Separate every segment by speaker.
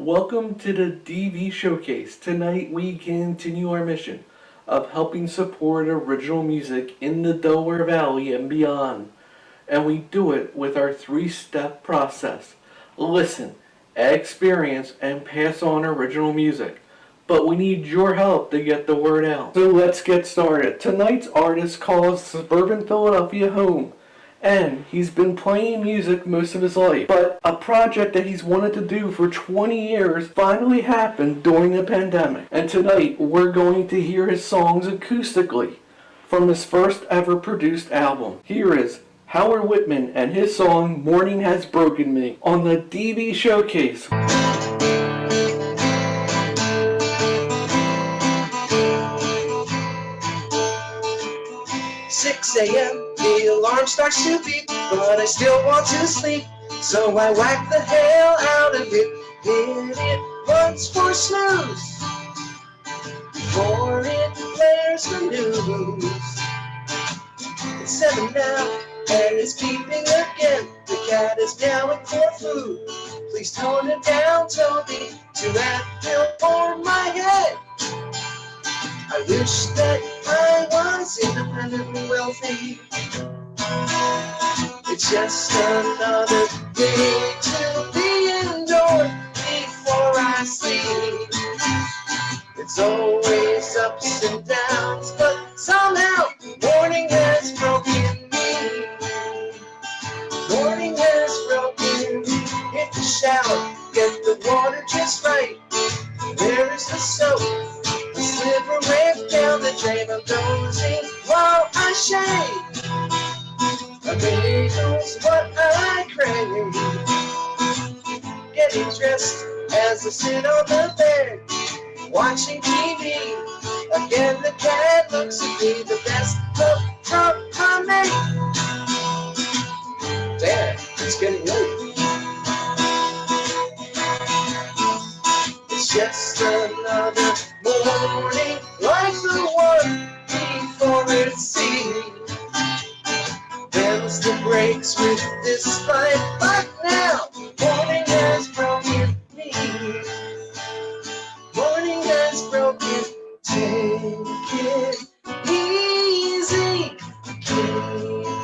Speaker 1: Welcome to the DV Showcase. Tonight we continue our mission of helping support original music in the Delaware Valley and beyond. And we do it with our three-step process. Listen, experience, and pass on original music. But we need your help to get the word out. So let's get started. Tonight's artist calls suburban Philadelphia home. And he's been playing music most of his life. But a project that he's wanted to do for 20 years finally happened during the pandemic. And tonight we're going to hear his songs acoustically from his first ever produced album. Here is Howard Whitman and his song Morning Has Broken Me on the DV Showcase.
Speaker 2: 6 a.m. the alarm starts to beep, but I still want to sleep, so I whack the hell out of it. Hit it once for snooze, before it flares the news. It's 7 now, and it's beeping again. The cat is meowing for food. Please tone it down, Toby, to that pill for my head. I wish that I was independently wealthy. It's just another day to be indoors before I sleep. It's always ups and downs, but somehow morning has broken me. Morning has broken me. Hit the shower, get the water just right. Where is the soap? Sliver wave down the drain, I'm dozing while I shave. A baby knows what I crave. Getting dressed as I sit on the bed, watching TV. Again the cat looks at me, the best of I made. Damn, it's getting late. It's just another morning like the one before it seemed. Them's the breaks with this life, but now morning has broken me. Morning has broken. Take it easy, keep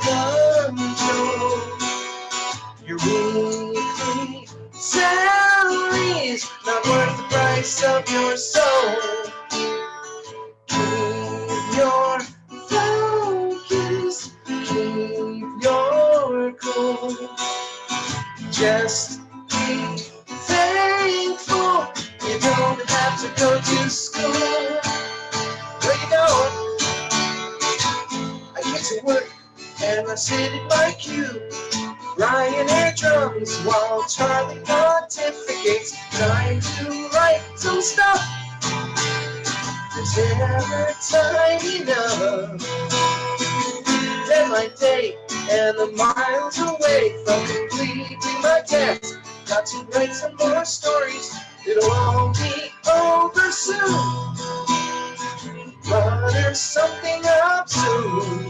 Speaker 2: control. Your weekly salary's not worth the price of your soul. Keep your focus, keep your cool. Just be thankful you don't have to go to school. Where you going? I get to work and I sit at my cube. Ryan air drums while Charlie pontificates, trying to write some stuff. There's never time enough. Deadline day and I'm miles away from completing my task. Got to write some more stories, it'll all be over soon. But there's something up soon.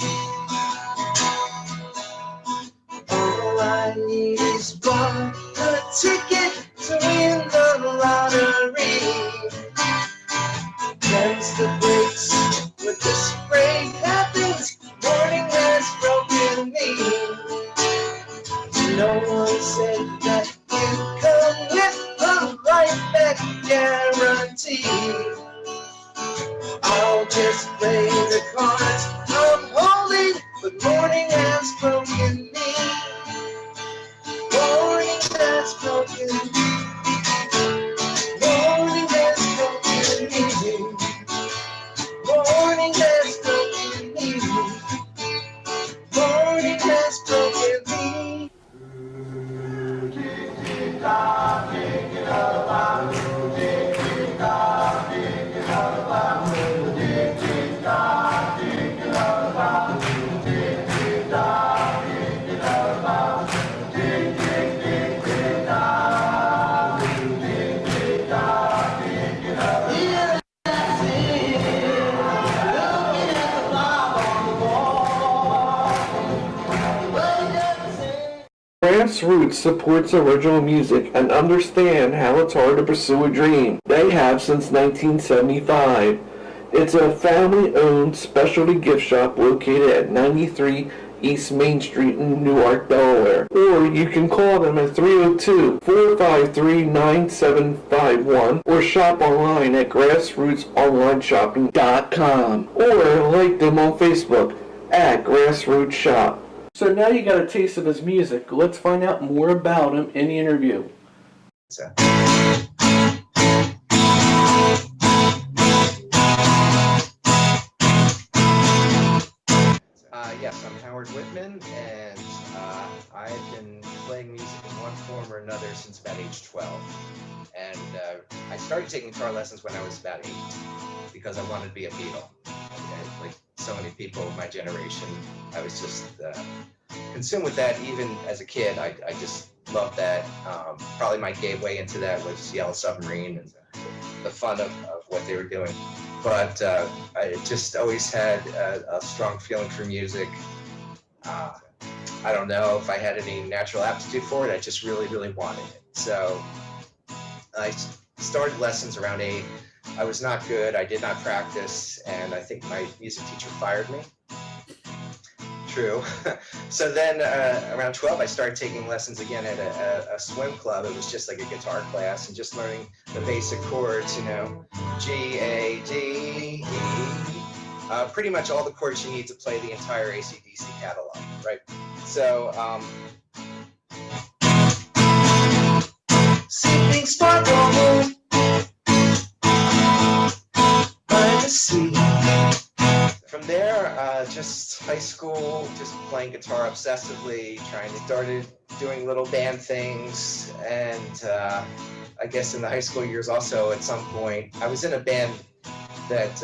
Speaker 2: All I need is one, a ticket to win the lottery. Them's the breaks when this break happens. Morning has broken me. No one said that you come with a right back guarantee. I'll just play the cards I'm holding, but morning has broken me. Morning has broken me. Morning has broken me. Morning has broken me. Morning has broken me.
Speaker 1: Grassroots supports original music and understand how it's hard to pursue a dream. They have since 1975. It's a family-owned specialty gift shop located at 93 East Main Street in Newark, Delaware. Or you can call them at 302-453-9751 or shop online at grassrootsonlineshopping.com or like them on Facebook at Grassroots Shop. So now you got a taste of his music. Let's find out more about him in the interview.
Speaker 3: Yes, I'm Howard Whitman, and I've been playing music in one form or another since about age 12. And I started taking guitar lessons when I was about 8 because I wanted to be a Beatle. Like so many people of my generation, I was just consumed with that. Even as a kid, I just loved that. Probably my gateway into that was Yellow Submarine and the fun of what they were doing. But I just always had a strong feeling for music. I don't know if I had any natural aptitude for it. I just really, really wanted it. So I started lessons around 8. I was not good. I did not practice, and I think my music teacher fired me. True. So then around 12, I started taking lessons again at a swim club. It was just like a guitar class and just learning the basic chords, you know, G, A, D, E. Pretty much all the chords you need to play the entire AC/DC catalog, right? So,
Speaker 2: Sleeping sparkle by the sea.
Speaker 3: from there, just high school, just playing guitar obsessively, started doing little band things, and I guess in the high school years also at some point, I was in a band that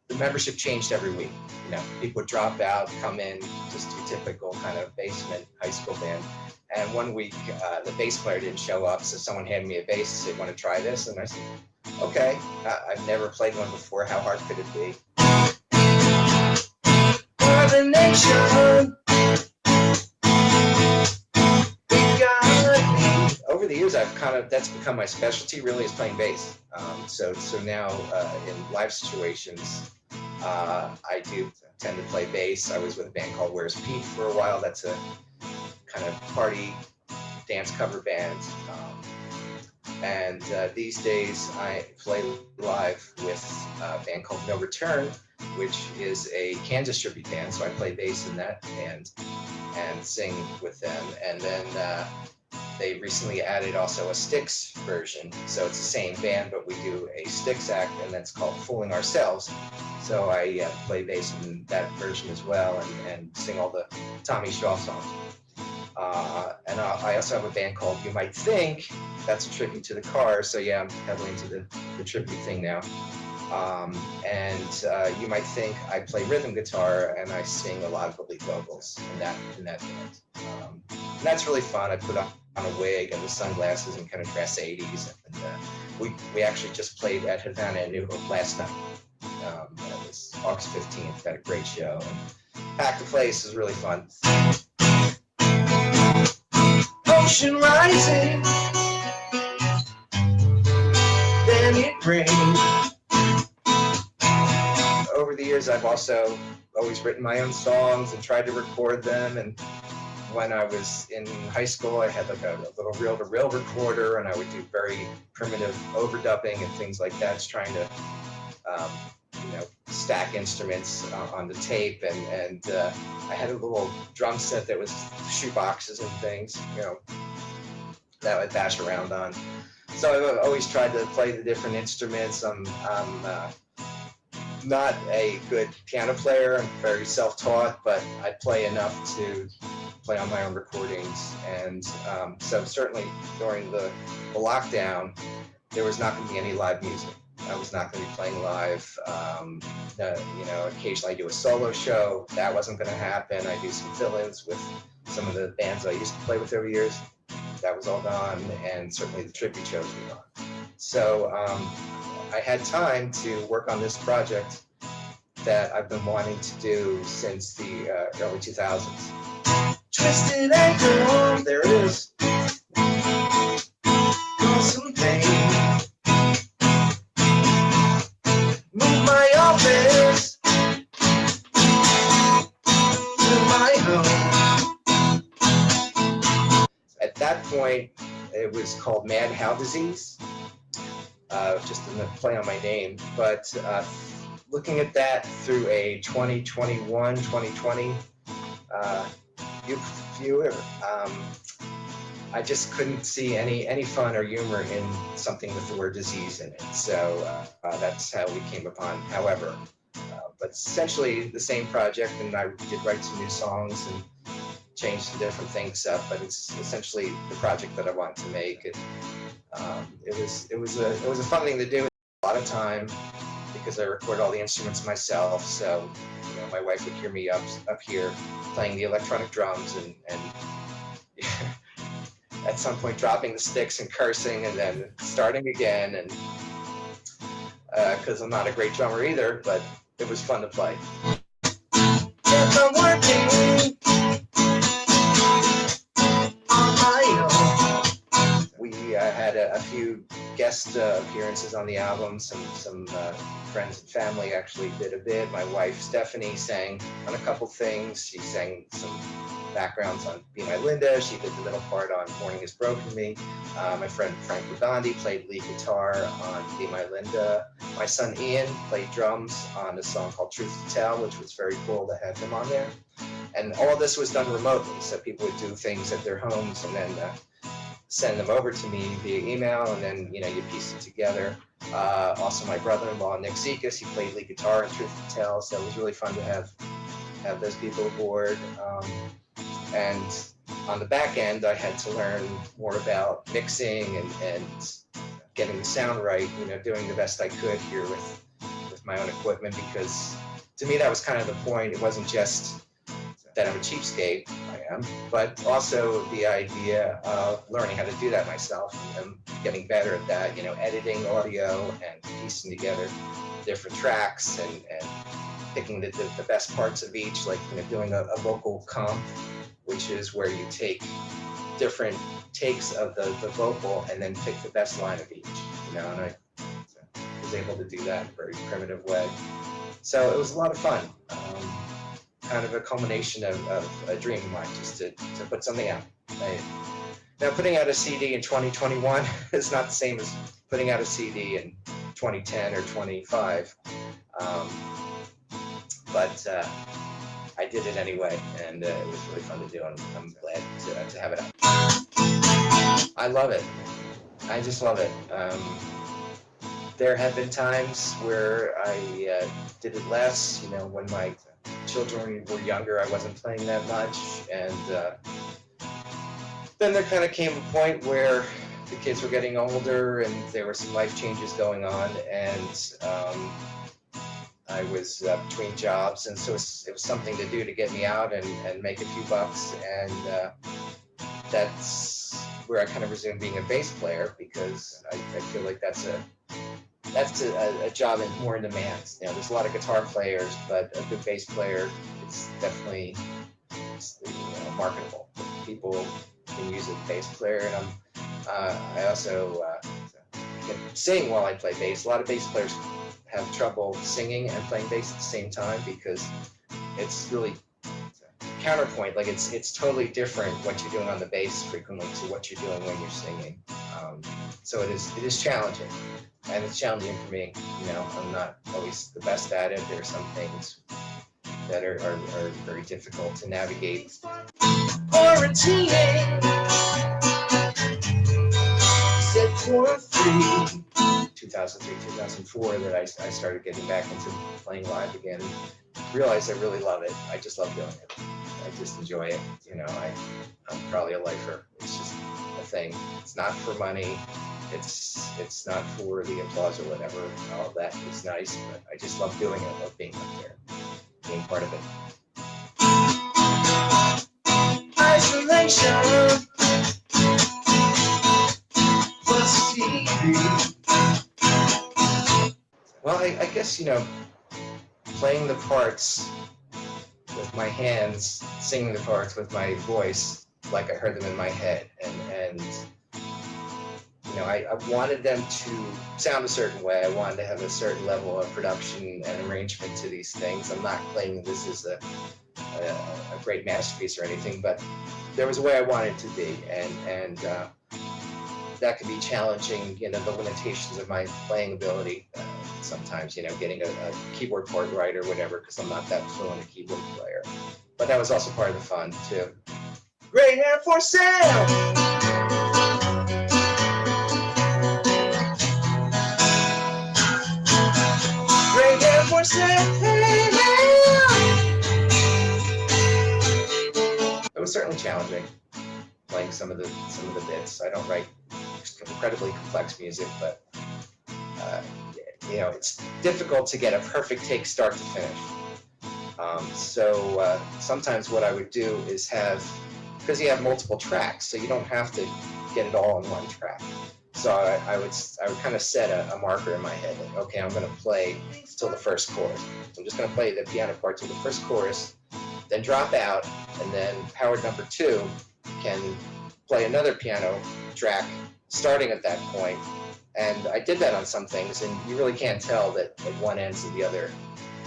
Speaker 3: the membership changed every week. You know, people would drop out, come in, just your typical kind of basement high school band. And one week, the bass player didn't show up, so someone handed me a bass and said, "Want to try this?" And I said, "Okay, I've never played one before. How hard could it be?"
Speaker 2: Mother Nature, we got me.
Speaker 3: Over the years, that's become my specialty. Really, is playing bass. So now in live situations, I do tend to play bass. I was with a band called Where's Pete for a while. That's a kind of party dance cover band. And these days, I play live with a band called No Return, which is a Kansas tribute band. So I play bass in that band and sing with them. And then they recently added also a Styx version. So it's the same band, but we do a Styx act, and that's called Fooling Ourselves. So I play bass in that version as well and sing all the Tommy Shaw songs. And I also have a band called You Might Think. That's a tribute to the Cars. So yeah, I'm heavily into the tribute thing now. And you might think I play rhythm guitar and I sing a lot of the lead vocals in that band. And that's really fun. I put on a wig and the sunglasses and kind of dress 80s. And we actually just played at Havana in New Hope last night. It was August 15th. Had a great show and packed the place. It was really fun.
Speaker 2: Ocean rising, then it rains.
Speaker 3: Over the years, I've also always written my own songs and tried to record them. And when I was in high school, I had like a little reel-to-reel recorder, and I would do very primitive overdubbing and things like that, just trying to, stack instruments on the tape. And I had a little drum set that was shoe boxes and things, that I'd bash around on. So I've always tried to play the different instruments. I'm not a good piano player. I'm very self-taught, but I play enough to play on my own recordings. And so certainly during the lockdown, there was not going to be any live music. I was not going to be playing live. Occasionally I do a solo show. That wasn't going to happen. I do some fill-ins with some of the bands I used to play with over the years. That was all gone, and certainly the tribute shows were gone. So I had time to work on this project that I've been wanting to do since the early 2000s.
Speaker 2: twisted ankle. There it is. Cause some pain. Move my office to my home.
Speaker 3: At that point, it was called Mad How Disease, just a play on my name. But looking at that through a 2021, 2020 viewer, I just couldn't see any fun or humor in something with the word disease in it. So that's how we came upon However. But essentially the same project, and I did write some new songs and change some different things up, but it's essentially the project that I wanted to make. It was a fun thing to do. A lot of time because I record all the instruments myself. So my wife would hear me up here playing the electronic drums and at some point dropping the sticks and cursing and then starting again, and because I'm not a great drummer either, but it was fun to play.
Speaker 2: If I'm working on my own.
Speaker 3: We had a few guest appearances on the album. Some friends and family actually did a bit. My wife Stephanie sang on a couple things. She sang some backgrounds on Be My Linda. She did the middle part on Morning Has Broken Me. My friend Frank Bogandi played lead guitar on Be My Linda. My son Ian played drums on a song called Truth to Tell, which was very cool to have him on there. And all this was done remotely, so people would do things at their homes and then send them over to me via email, and then you piece it together. Also, my brother-in-law Nick Zekas, he played lead guitar in Truth to Tell, so it was really fun to have those people aboard. And on the back end, I had to learn more about mixing and getting the sound right. Doing the best I could here with my own equipment, because to me that was kind of the point. It wasn't just that I'm a cheapskate, I am, but also the idea of learning how to do that myself and getting better at that, editing audio and piecing together different tracks and picking the best parts of each, like doing a vocal comp, which is where you take different takes of the vocal and then pick the best line of each, and I was able to do that in a very primitive way. So it was a lot of fun. Kind of a culmination of a dream of mine, just to put something out. Now, putting out a CD in 2021 is not the same as putting out a CD in 2010 or 25, but I did it anyway, and it was really fun to do, and I'm glad to have it out. I love it. I just love it. There have been times where I did it less, when my children were younger, I wasn't playing that much, and then there kind of came a point where the kids were getting older and there were some life changes going on, and I was between jobs, and so it was something to do to get me out and make a few bucks, and that's where I kind of resumed being a bass player, because I feel like that's a job more in demand. There's a lot of guitar players, but a good bass player is definitely marketable. People can use a bass player, and I also can sing while I play bass. A lot of bass players have trouble singing and playing bass at the same time because it's really counterpoint. Like it's totally different what you're doing on the bass frequently to what you're doing when you're singing. So it is challenging. And it's challenging for me. I'm not always the best at it. There are some things that are very difficult to navigate.
Speaker 2: Quarantine set for free.
Speaker 3: 2003, 2004 that I started getting back into playing live again. Realized I really love it. I just love doing it. I just enjoy it. I'm probably a lifer. It's just a thing. It's not for money. It's not for the applause or whatever. All that is nice, but I just love doing it. I love being up there, being part of it.
Speaker 2: Isolation plus TV.
Speaker 3: Well, I guess playing the parts with my hands, singing the parts with my voice like I heard them in my head. And you know, I wanted them to sound a certain way. I wanted to have a certain level of production and arrangement to these things. I'm not claiming this is a great masterpiece or anything, but there was a way I wanted it to be, and that can be challenging, you know, the limitations of my playing ability. Sometimes, you know, getting a keyboard chord right or whatever, because I'm not that fluent a keyboard player. But that was also part of the fun too. Gray hair for sale! Gray hair for sale! It was certainly challenging playing some of the bits. I don't write incredibly complex music, but you know, it's difficult to get a perfect take start to finish. So sometimes what I would do is because you have multiple tracks, so you don't have to get it all on one track. So I would kind of set a marker in my head, like, okay, I'm going to play till the first chorus. So I'm just going to play the piano part till the first chorus, then drop out, and then Howard number 2 can play another piano track starting at that point. And I did that on some things, and you really can't tell that one ends and the other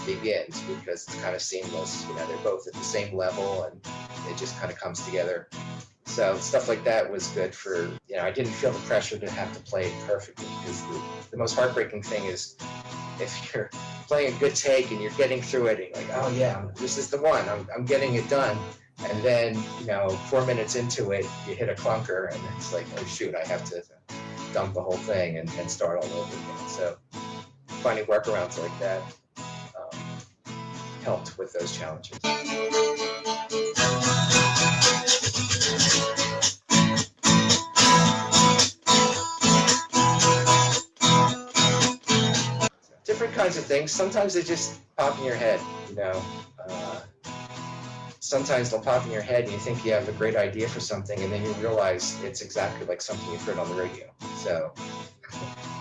Speaker 3: begins, because it's kind of seamless. You know, they're both at the same level, and it just kind of comes together. So stuff like that was good for, you know, I didn't feel the pressure to have to play it perfectly, because the most heartbreaking thing is if you're playing a good take and you're getting through it, and you're like, oh yeah, this is the one, I'm getting it done. And then, you know, 4 minutes into it, you hit a clunker, and it's like, oh shoot, I have to dump the whole thing and start all over again. So finding workarounds like that helped with those challenges. Different kinds of things. Sometimes they just pop in your head, you know. Sometimes they'll pop in your head and you think you have a great idea for something, and then you realize it's exactly like something you've heard on the radio. So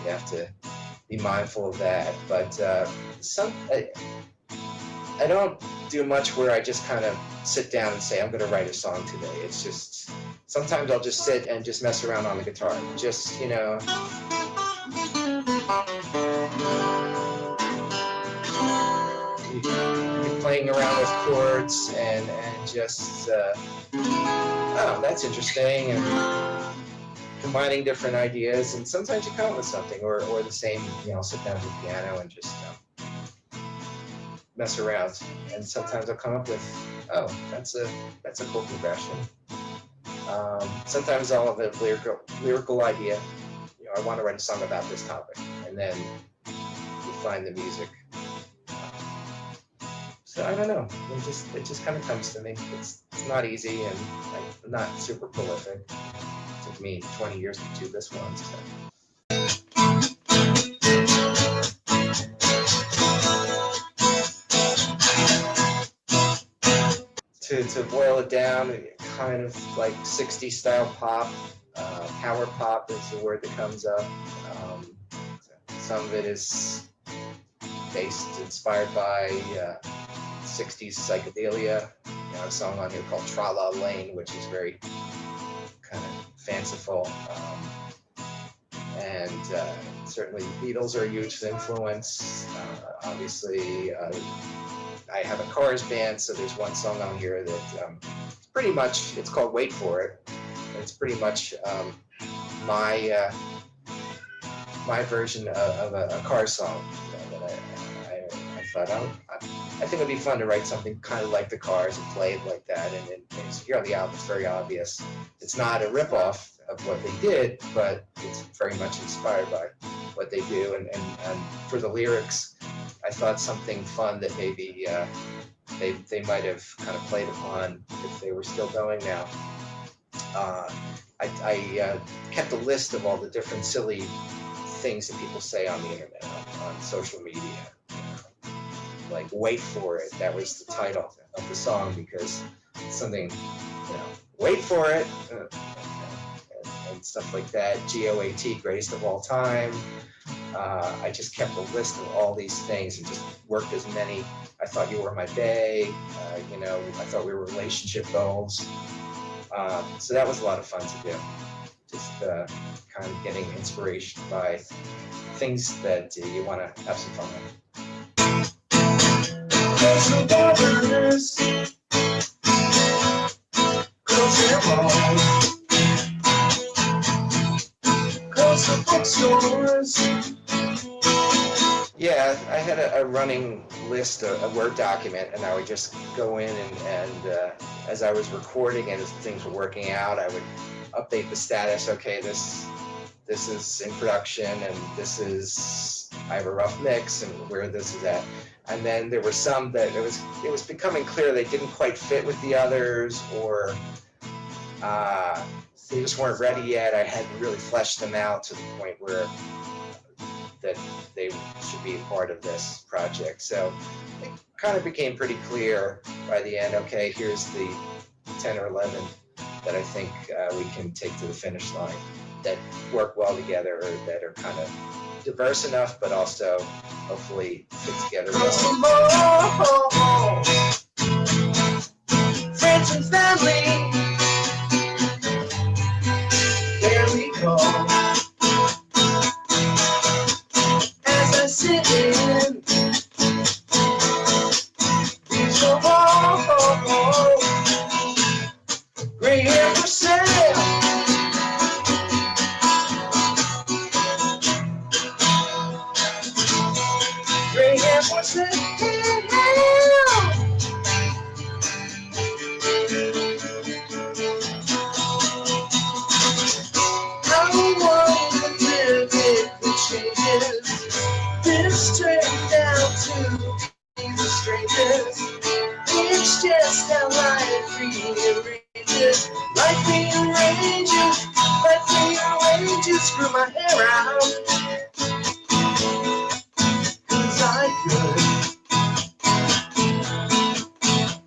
Speaker 3: you have to be mindful of that. But I don't do much where I just kind of sit down and say, I'm going to write a song today. It's just, sometimes I'll just sit and just mess around on the guitar. Just, you know, you're playing around with chords and just, oh, that's interesting, and combining different ideas, and sometimes you come up with something, or the same, you know, sit down at the piano and just mess around, and sometimes I'll come up with, oh, that's a cool progression. Sometimes I'll have a lyrical idea, you know, I want to write a song about this topic, and then you find the music. So I don't know, it just kind of comes to me. It's not easy, and I'm not super prolific. It took me 20 years to do this one. So. To boil it down, kind of like 60s style pop, power pop is the word that comes up. Some of it is inspired by 60s psychedelia. You know, a song on here called Tra La Lane, which is very kind of fanciful. And certainly Beatles are a huge influence. Obviously, I have a Cars band, so there's one song on here that pretty much, it's called Wait For It. And it's pretty much my version of a Cars song. You know, that I thought, I think it'd be fun to write something kind of like the Cars and play it like that. And here on the album, it's very obvious. It's not a ripoff of what they did, but it's very much inspired by what they do. And for the lyrics, I thought something fun that maybe they might have kind of played upon if they were still going now. I kept a list of all the different silly things that people say on the internet, on social media. Like, wait for it. That was the title of the song, because something, you know, wait for it, and stuff like that. GOAT, greatest of all time. I just kept a list of all these things and just worked as many. I thought you were my bae, I thought we were relationship goals. So that was a lot of fun to do. Just kind of getting inspiration by things that you want to have some fun with.
Speaker 2: Close the borders, close your walls, close the bookstores.
Speaker 3: Yeah, I had a running list, a Word document, and I would just go in and as I was recording and as things were working out, I would update the status. Okay, this is in production, and I have a rough mix, and where this is at. And then there were some that it was becoming clear they didn't quite fit with the others, or they just weren't ready yet. I hadn't really fleshed them out to the point where that they should be a part of this project. So it kind of became pretty clear by the end, okay, here's the 10 or 11 that I think we can take to the finish line that work well together, or that are kind of diverse enough, but also hopefully fit together well.
Speaker 2: Friends and family, there we go. As I sit in, reach the wall, gray hair for sale. Gray hair for sale. This straight down to the strangers. It's just how life rearranges. Life rearranges. Screw my hair out. 'Cause I could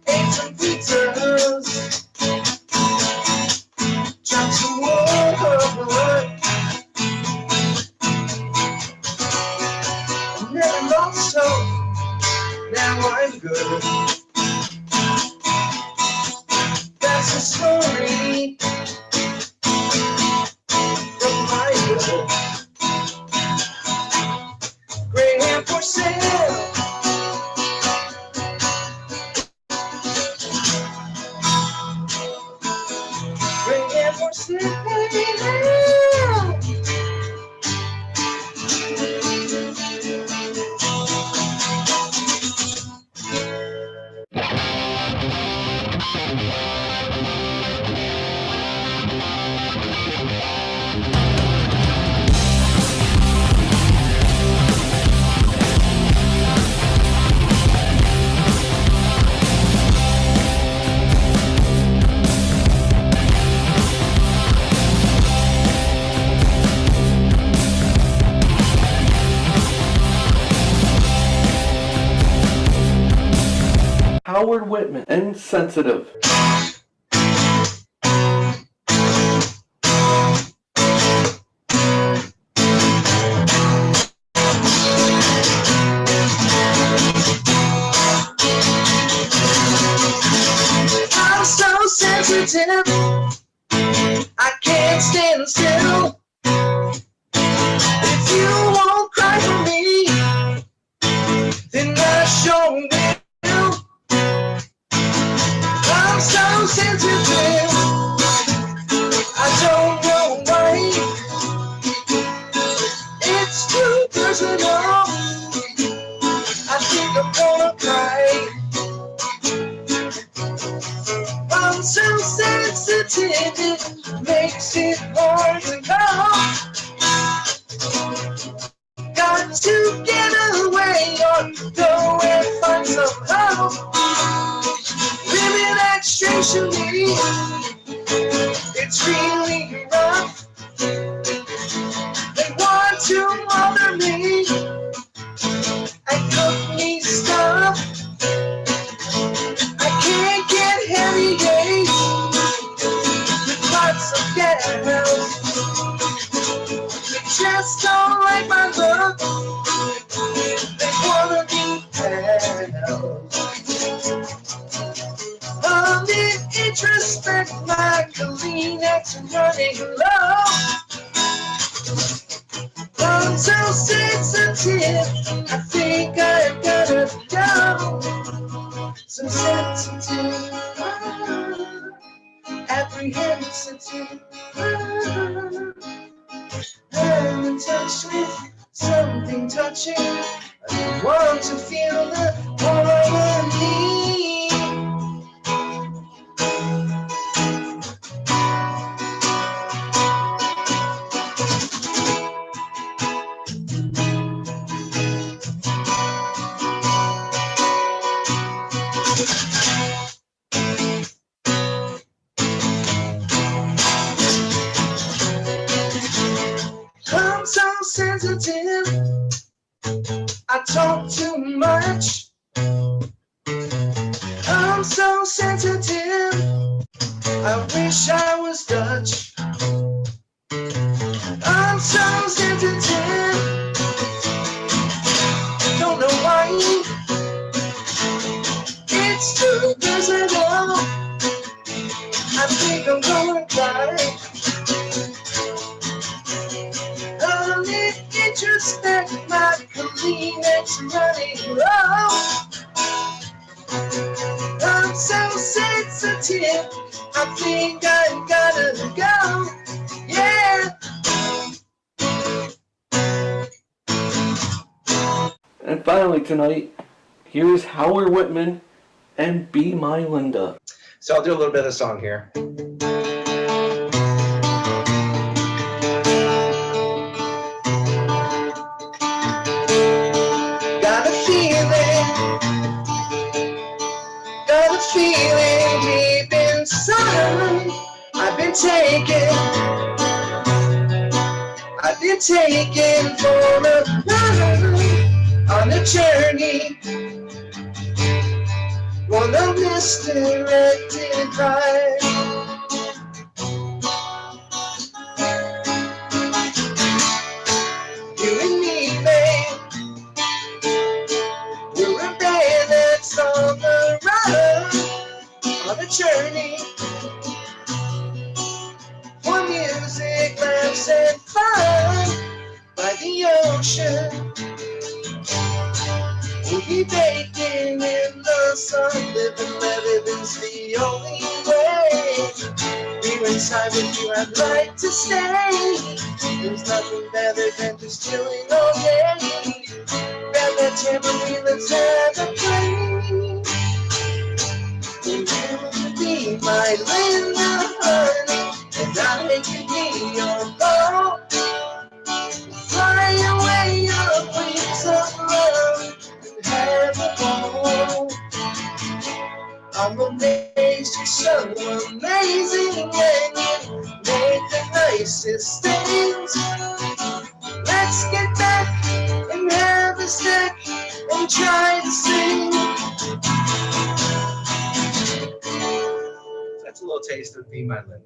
Speaker 2: ate some pizzas, chopped some wood. Never lost hope, now I'm good. That's the story from my hood. Gray hair for sale. Gray hair for sale.
Speaker 1: Howard Whitman and Sensitive.
Speaker 2: I'm so sensitive, I can't stand still. If you won't cry for me, then I sure will. I'm so sensitive, I don't know why. It's too personal, I think I'm gonna cry. I'm so sensitive, it makes it hard to go. Got to get away or go and find some help. Living extremely, it's really rough. They want to bother me and cook me stuff. I can't get heavy days with lots of gas. They just don't like my look. nights are running low. I'm so sensitive, I think I've gotta go. So sensitive, apprehensive. I'm in touch with something touching. I want to feel the harmony. I'm so sensitive, I talk too much. I'm so sensitive, I wish I was Dutch. I'm so sensitive, don't know why. It's too personal, I think I'm gonna cry. I'm introspect, my Kleenex running low. I'm so sensitive, I think I gotta go. Yeah.
Speaker 1: And finally tonight, here's Howard Whitman and Be My Linda.
Speaker 3: So I'll do a little bit of the song here. Got a feeling deep inside. I've been taken for a ride on a journey, one of misdirected pride. You and me, babe, we're a band that's on the run, on a journey, for music, laughs, and fun by the ocean. We'll be baking in the sun, living's the only way. We're inside with you, I'd like to stay. There's nothing better than just chilling all day. Grab that tambourine, let's have a play. You will be my Linda, honey, and I can be your boat. Fly away your wings of love and have a ball. I'm amazed you're so amazing, and you make the nicest things. Let's get back and have a snack and try to sing. That's a little taste of Be My Linda.